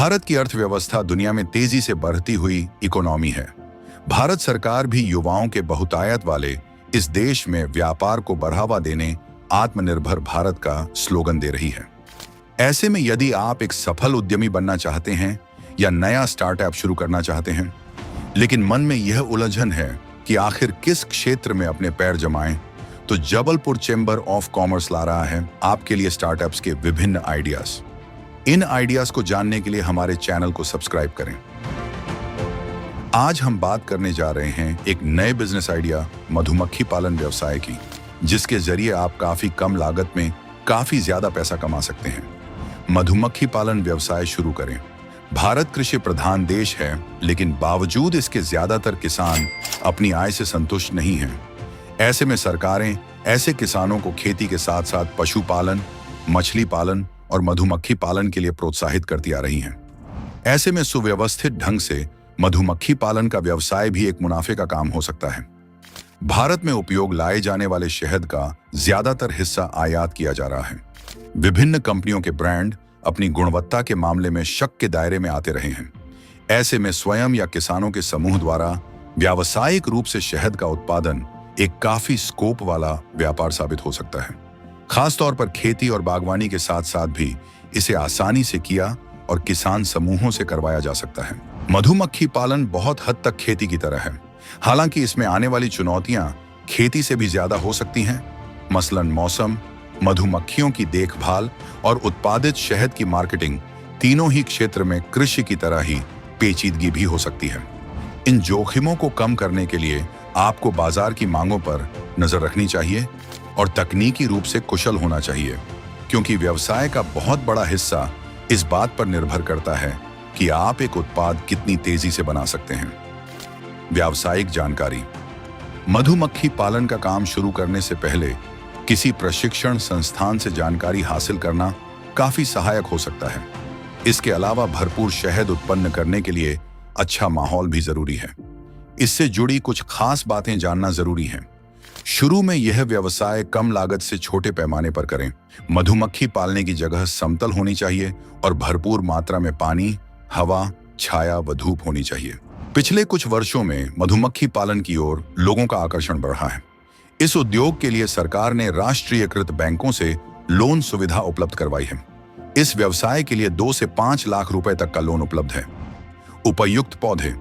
भारत की अर्थव्यवस्था दुनिया में तेजी से बढ़ती हुई इकोनॉमी है। भारत सरकार भी युवाओं के बहुतायत वाले इस देश में व्यापार को बढ़ावा देने आत्मनिर्भर भारत का स्लोगन दे रही है। ऐसे में यदि आप एक सफल उद्यमी बनना चाहते हैं या नया स्टार्टअप शुरू करना चाहते हैं, लेकिन मन में यह उलझन है कि आखिर किस क्षेत्र में अपने पैर जमाएं, तो जबलपुर चेंबर ऑफ कॉमर्स ला रहा है आपके लिए स्टार्टअप्स के विभिन्न आइडियाज। इन आइडियाज को जानने के लिए हमारे चैनल को सब्सक्राइब करें। आज हम बात करने जा रहे हैं एक नए बिजनेस आइडिया मधुमक्खी पालन व्यवसाय की, जिसके जरिए आप काफी कम लागत में काफी ज्यादा पैसा कमा सकते हैं। मधुमक्खी पालन व्यवसाय शुरू करें। भारत कृषि प्रधान देश है, लेकिन बावजूद इसके ज्यादातर किसान अपनी आय से संतुष्ट नहीं हैं। ऐसे में सरकारें ऐसे किसानों को खेती के साथ साथ पशुपालन, मछली पालन और मधुमक्खी पालन के लिए प्रोत्साहित करती आ रही हैं। ऐसे में सुव्यवस्थित ढंग से मधुमक्खी पालन का व्यवसाय भी एक मुनाफे का काम हो सकता है। भारत में उपयोग लाए जाने वाले शहद का ज्यादातर हिस्सा आयात किया जा रहा है। विभिन्न कंपनियों के ब्रांड अपनी गुणवत्ता के मामले में शक के दायरे में आते रहे हैं। ऐसे में स्वयं या किसानों के समूह द्वारा व्यावसायिक रूप से शहद का उत्पादन एक काफी स्कोप वाला व्यापार साबित हो सकता है। खासतौर पर खेती और बागवानी के साथ साथ भी इसे आसानी से किया और किसान समूहों से करवाया जा सकता है। मधुमक्खी पालन बहुत हद तक खेती की तरह है, हालांकि इसमें आने वाली चुनौतियां खेती से भी ज्यादा हो सकती हैं। मसलन मौसम, मधुमक्खियों की देखभाल और उत्पादित शहद की मार्केटिंग, तीनों ही क्षेत्र में कृषि की तरह ही पेचीदगी भी हो सकती है। इन जोखिमों को कम करने के लिए आपको बाजार की मांगों पर नजर रखनी चाहिए और तकनीकी रूप से कुशल होना चाहिए, क्योंकि व्यवसाय का बहुत बड़ा हिस्सा इस बात पर निर्भर करता है कि आप एक उत्पाद कितनी तेजी से बना सकते हैं। व्यावसायिक जानकारी। मधुमक्खी पालन का काम शुरू करने से पहले किसी प्रशिक्षण संस्थान से जानकारी हासिल करना काफी सहायक हो सकता है। इसके अलावा भरपूर शहद उत्पन्न करने के लिए अच्छा माहौल भी जरूरी है। इससे जुड़ी कुछ खास बातें जानना जरूरी है। शुरू में यह व्यवसाय कम लागत से छोटे पैमाने पर करें। मधुमक्खी पालने की जगह समतल होनी चाहिए और भरपूर मात्रा में पानी, हवा, छाया व धूप होनी चाहिए। पिछले कुछ वर्षों में मधुमक्खी पालन की ओर लोगों का आकर्षण बढ़ा है। इस उद्योग के लिए सरकार ने राष्ट्रीयकृत बैंकों से लोन सुविधा उपलब्ध करवाई है। इस व्यवसाय के लिए 2 से 5 लाख रुपए तक का लोन उपलब्ध है। उपयुक्त पौधे: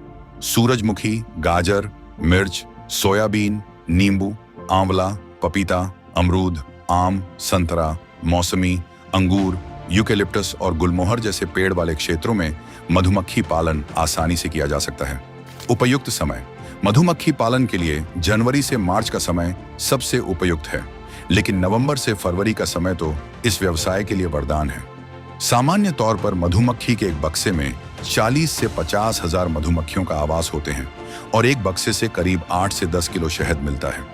सूरजमुखी, गाजर, मिर्च, सोयाबीन, नींबू, आंवला, पपीता, अमरूद, आम, संतरा, मौसमी, अंगूर, यूकेलिप्टस और गुलमोहर जैसे पेड़ वाले क्षेत्रों में मधुमक्खी पालन आसानी से किया जा सकता है। उपयुक्त समय: मधुमक्खी पालन के लिए जनवरी से मार्च का समय सबसे उपयुक्त है, लेकिन नवंबर से फरवरी का समय तो इस व्यवसाय के लिए वरदान है। सामान्य तौर पर मधुमक्खी के एक बक्से में 40 से 50 हजार मधुमक्खियों का आवास होते हैं और एक बक्से से करीब 8 से 10 किलो शहद मिलता है।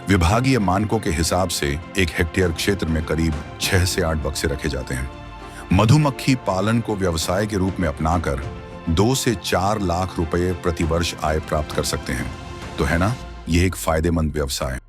विभागीय मानकों के हिसाब से एक हेक्टेयर क्षेत्र में करीब 6 से 8 बक्से रखे जाते हैं। मधुमक्खी पालन को व्यवसाय के रूप में अपनाकर 2 से 4 लाख रुपए प्रति वर्ष आय प्राप्त कर सकते हैं। तो है ना, यह एक फायदेमंद व्यवसाय।